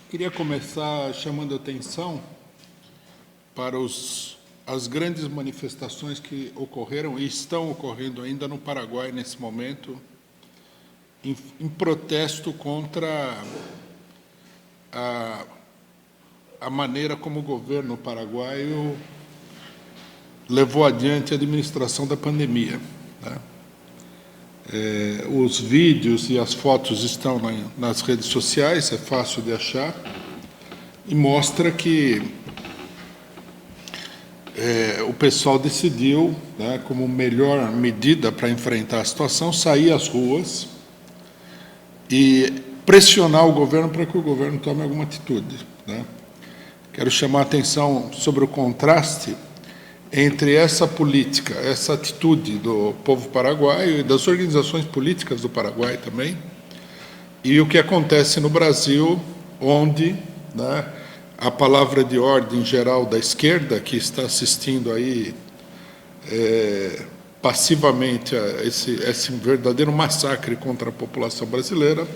Queria começar chamando a atenção para as grandes manifestações que ocorreram e estão ocorrendo ainda no Paraguai nesse momento, em protesto contra a maneira como o governo paraguaio levou adiante a administração da pandemia, né? Os vídeos e as fotos estão nas redes sociais, é fácil de achar, e mostra que o pessoal decidiu, né, como melhor medida para enfrentar a situação, sair às ruas e pressionar o governo para que o governo tome alguma atitude, né? Quero chamar a atenção sobre o contraste entre essa política, essa atitude do povo paraguaio e das organizações políticas do Paraguai também, e o que acontece no Brasil, onde, né, a palavra de ordem geral da esquerda, que está assistindo aí passivamente a esse verdadeiro massacre contra a população brasileira,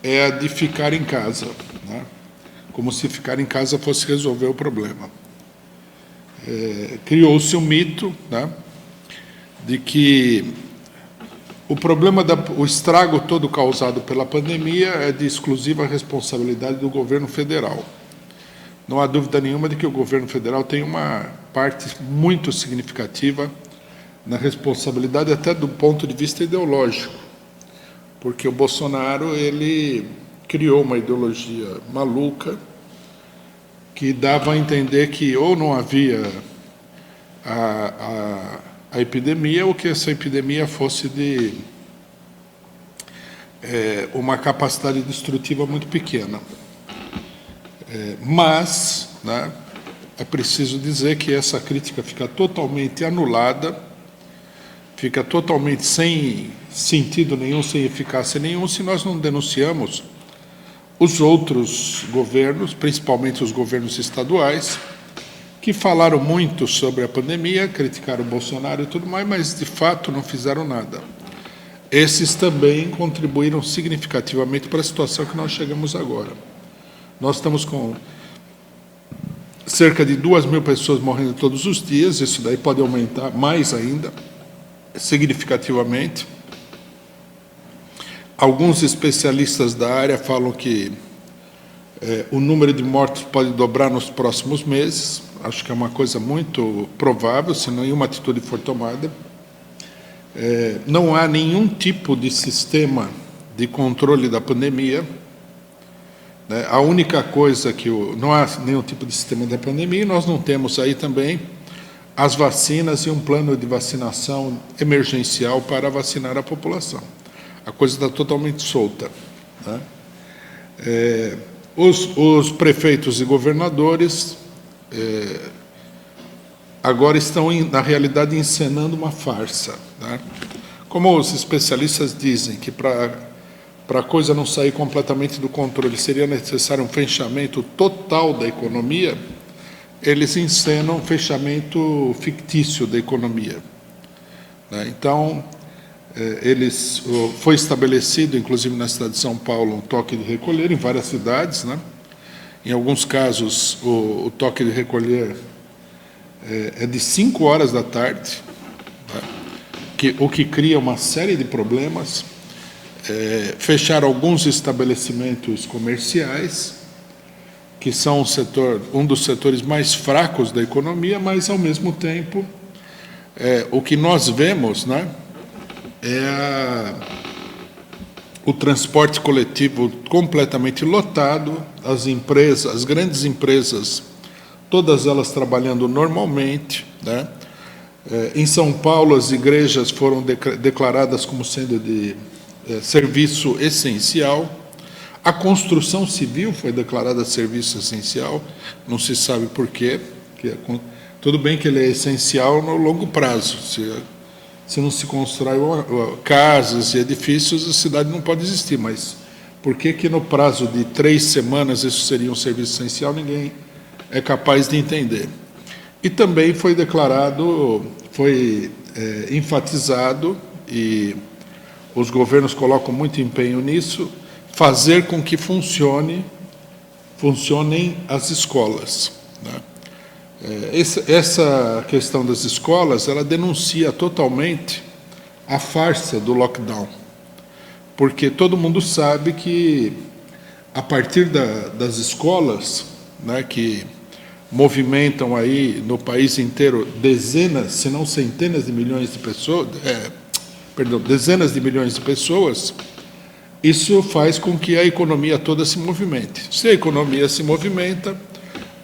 é a de ficar em casa, né? Como se ficar em casa fosse resolver o problema. Criou-se um mito, né, de que o problema, o estrago todo causado pela pandemia é de exclusiva responsabilidade do governo federal. Não há dúvida nenhuma de que o governo federal tem uma parte muito significativa na responsabilidade, até do ponto de vista ideológico, porque o Bolsonaro ele criou uma ideologia maluca que dava a entender que ou não havia a epidemia, ou que essa epidemia fosse de uma capacidade destrutiva muito pequena. Mas, né, é preciso dizer que essa crítica fica totalmente anulada, fica totalmente sem sentido nenhum, sem eficácia nenhum, se nós não denunciamos os outros governos, principalmente os governos estaduais, que falaram muito sobre a pandemia, criticaram o Bolsonaro e tudo mais, mas, de fato, não fizeram nada. Esses também contribuíram significativamente para a situação que nós chegamos agora. Nós estamos com cerca de 2.000 pessoas morrendo todos os dias, isso daí pode aumentar mais ainda, significativamente. Alguns especialistas da área falam que o número de mortos pode dobrar nos próximos meses. Acho que é uma coisa muito provável, se nenhuma atitude for tomada. Não há nenhum tipo de sistema de controle da pandemia, né? A única coisa que não há nenhum tipo de sistema da pandemia, e nós não temos aí também as vacinas e um plano de vacinação emergencial para vacinar a população. A coisa está totalmente solta, né? Os prefeitos e governadores agora estão, na realidade, encenando uma farsa, né? Como os especialistas dizem que para a coisa não sair completamente do controle seria necessário um fechamento total da economia, eles encenam um fechamento fictício da economia, né? Então, foi estabelecido, inclusive na cidade de São Paulo, um toque de recolher em várias cidades, né? Em alguns casos, o toque de recolher é de 5 horas da tarde, né? O que cria uma série de problemas. Fechar alguns estabelecimentos comerciais, que são um dos setores mais fracos da economia, mas, ao mesmo tempo, o que nós vemos, né, o transporte coletivo completamente lotado, as grandes empresas, todas elas trabalhando normalmente, né? Em São Paulo, as igrejas foram declaradas como sendo de serviço essencial. A construção civil foi declarada serviço essencial, não se sabe por quê. Tudo bem que ele é essencial no longo prazo. Se não se constrói casas e edifícios, a cidade não pode existir, mas por que no prazo de 3 semanas isso seria um serviço essencial, ninguém é capaz de entender. E também foi declarado, enfatizado, e os governos colocam muito empenho nisso, fazer com que funcione funcionem as escolas, né? Essa questão das escolas, ela denuncia totalmente a farsa do lockdown, porque todo mundo sabe que, a partir das escolas, né, que movimentam aí no país inteiro dezenas, se não centenas de milhões de pessoas, dezenas de milhões de pessoas, isso faz com que a economia toda se movimente. Se a economia se movimenta,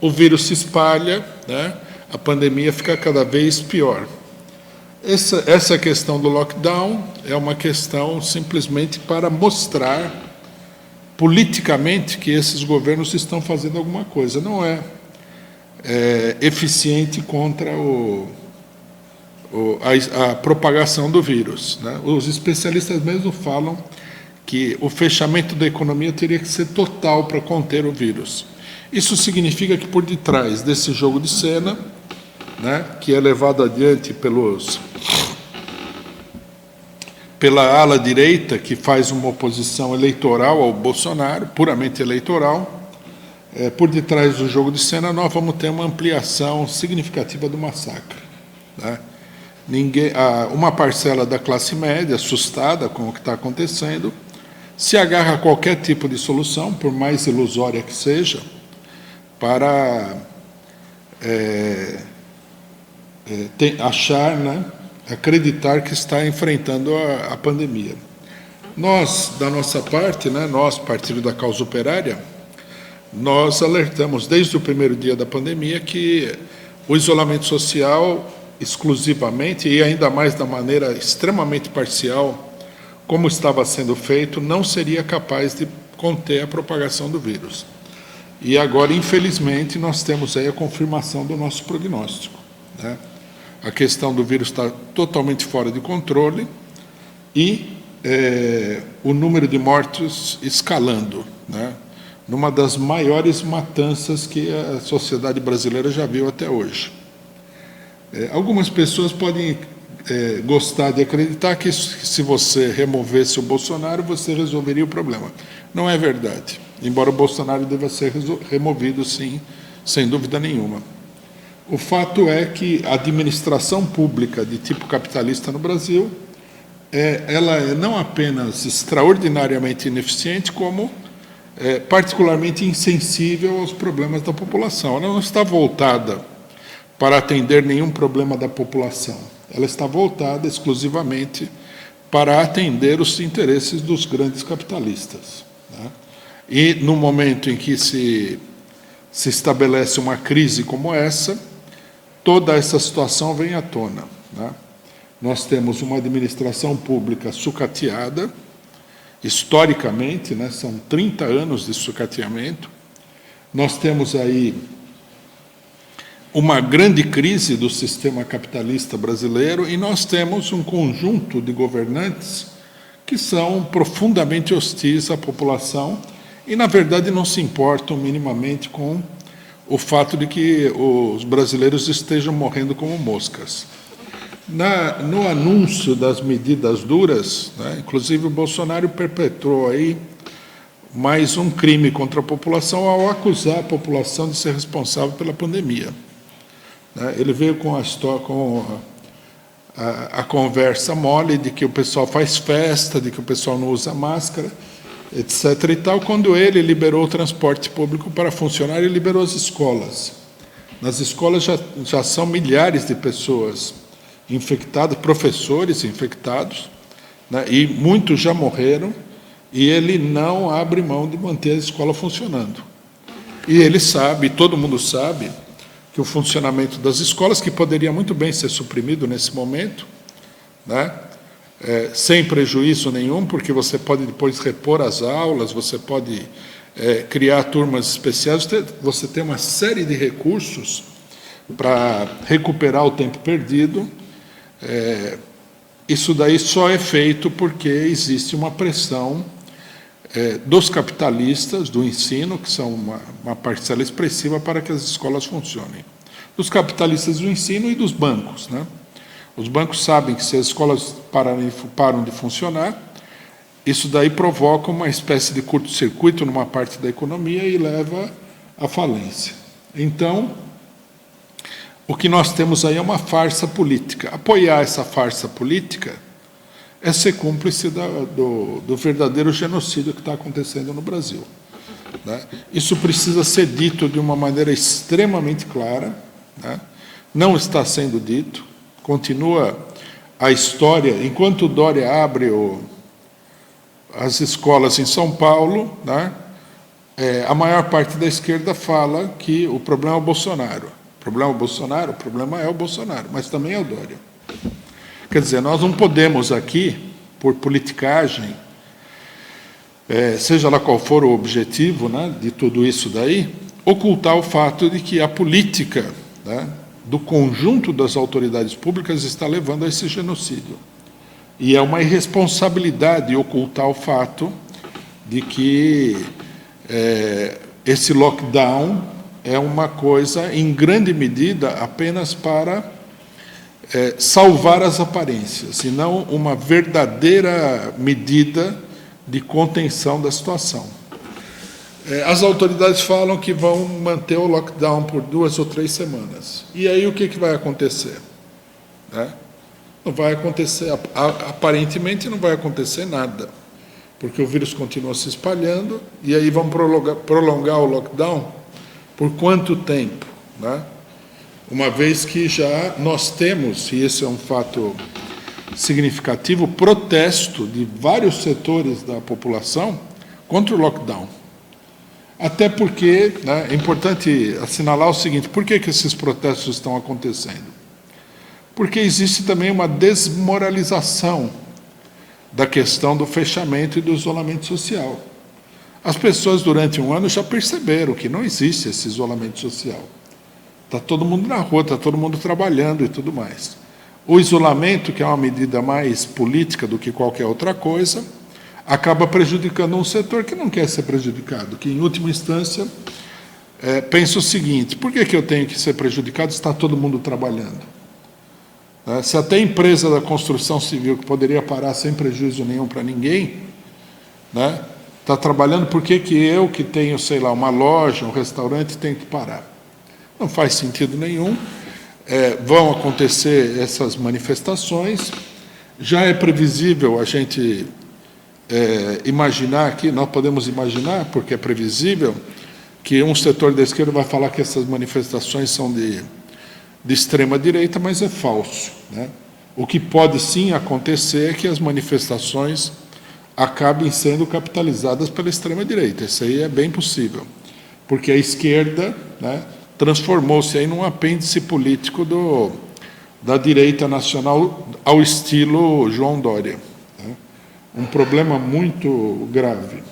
o vírus se espalha, né, a pandemia fica cada vez pior. Essa questão do lockdown é uma questão simplesmente para mostrar politicamente que esses governos estão fazendo alguma coisa. Não é eficiente contra a propagação do vírus, né? Os especialistas mesmo falam que o fechamento da economia teria que ser total para conter o vírus. Isso significa que por detrás desse jogo de cena, né, que é levado adiante pela ala direita, que faz uma oposição eleitoral ao Bolsonaro, puramente eleitoral, por detrás do jogo de cena nós vamos ter uma ampliação significativa do massacre, né? Uma parcela da classe média, assustada com o que está acontecendo, se agarra a qualquer tipo de solução, por mais ilusória que seja, para achar, né, acreditar que está enfrentando a pandemia. Nós, da nossa parte, né, nós, Partido da Causa Operária, nós alertamos desde o primeiro dia da pandemia que o isolamento social exclusivamente, e ainda mais da maneira extremamente parcial, como estava sendo feito, não seria capaz de conter a propagação do vírus. E agora, infelizmente, nós temos aí a confirmação do nosso prognóstico, né? A questão do vírus está totalmente fora de controle e o número de mortos escalando, né? Numa das maiores matanças que a sociedade brasileira já viu até hoje. Algumas pessoas podem gostar de acreditar que se você removesse o Bolsonaro, você resolveria o problema. Não é verdade, embora o Bolsonaro deva ser removido, sim, sem dúvida nenhuma. O fato é que a administração pública de tipo capitalista no Brasil, ela é não apenas extraordinariamente ineficiente, como particularmente insensível aos problemas da população. Ela não está voltada para atender nenhum problema da população. Ela está voltada exclusivamente para atender os interesses dos grandes capitalistas, né? E no momento em que se estabelece uma crise como essa, toda essa situação vem à tona, né? Nós temos uma administração pública sucateada, historicamente, né, são 30 anos de sucateamento. Nós temos aí uma grande crise do sistema capitalista brasileiro e nós temos um conjunto de governantes que são profundamente hostis à população e, na verdade, não se importam minimamente com o fato de que os brasileiros estejam morrendo como moscas. No anúncio das medidas duras, né, inclusive o Bolsonaro perpetrou aí mais um crime contra a população ao acusar a população de ser responsável pela pandemia. Ele veio com a conversa mole de que o pessoal faz festa, de que o pessoal não usa máscara, etc. e tal, quando ele liberou o transporte público para funcionar, ele liberou as escolas. Nas escolas já são milhares de pessoas infectadas, professores infectados, né, e muitos já morreram, e ele não abre mão de manter a escola funcionando. E ele sabe, todo mundo sabe, que o funcionamento das escolas, que poderia muito bem ser suprimido nesse momento, né, sem prejuízo nenhum, porque você pode depois repor as aulas, você pode criar turmas especiais, você tem uma série de recursos para recuperar o tempo perdido. Isso daí só é feito porque existe uma pressão dos capitalistas do ensino, que são uma parcela expressiva para que as escolas funcionem. Dos capitalistas do ensino e dos bancos, né? Os bancos sabem que se as escolas param de funcionar, isso daí provoca uma espécie de curto-circuito numa parte da economia e leva à falência. Então, o que nós temos aí é uma farsa política. Apoiar essa farsa política é ser cúmplice do verdadeiro genocídio que está acontecendo no Brasil, né? Isso precisa ser dito de uma maneira extremamente clara, né? Não está sendo dito, continua a história. Enquanto o Dória abre as escolas em São Paulo, né, a maior parte da esquerda fala que o problema é o Bolsonaro. O problema é o Bolsonaro, o problema é o Bolsonaro, mas também é o Dória. Quer dizer, nós não podemos aqui, por politicagem, seja lá qual for o objetivo, né, de tudo isso daí, ocultar o fato de que a política, né, do conjunto das autoridades públicas está levando a esse genocídio. E é uma irresponsabilidade ocultar o fato de que esse lockdown é uma coisa, em grande medida, apenas para salvar as aparências, e não uma verdadeira medida de contenção da situação. As autoridades falam que vão manter o lockdown por 2 ou 3 semanas. E aí o que vai acontecer? Não vai acontecer, aparentemente não vai acontecer nada, porque o vírus continua se espalhando, e aí vão prolongar o lockdown por quanto tempo, né? Uma vez que já nós temos, e esse é um fato significativo, protesto de vários setores da população contra o lockdown. Até porque, né, é importante assinalar o seguinte: por que esses protestos estão acontecendo? Porque existe também uma desmoralização da questão do fechamento e do isolamento social. As pessoas, durante um ano, já perceberam que não existe esse isolamento social. Está todo mundo na rua, está todo mundo trabalhando e tudo mais. O isolamento, que é uma medida mais política do que qualquer outra coisa, acaba prejudicando um setor que não quer ser prejudicado, que, em última instância, pensa o seguinte: por que eu tenho que ser prejudicado se está todo mundo trabalhando? Se até a empresa da construção civil, que poderia parar sem prejuízo nenhum para ninguém, né, está trabalhando, por que eu, que tenho, sei lá, uma loja, um restaurante, tenho que parar? Não faz sentido nenhum. Vão acontecer essas manifestações. Já é previsível a gente imaginar aqui, nós podemos imaginar, porque é previsível, que um setor da esquerda vai falar que essas manifestações são de extrema-direita, mas é falso, né? O que pode sim acontecer é que as manifestações acabem sendo capitalizadas pela extrema-direita. Isso aí é bem possível, porque a esquerda, né, transformou-se aí num apêndice político da direita nacional ao estilo João Dória, né? Um problema muito grave.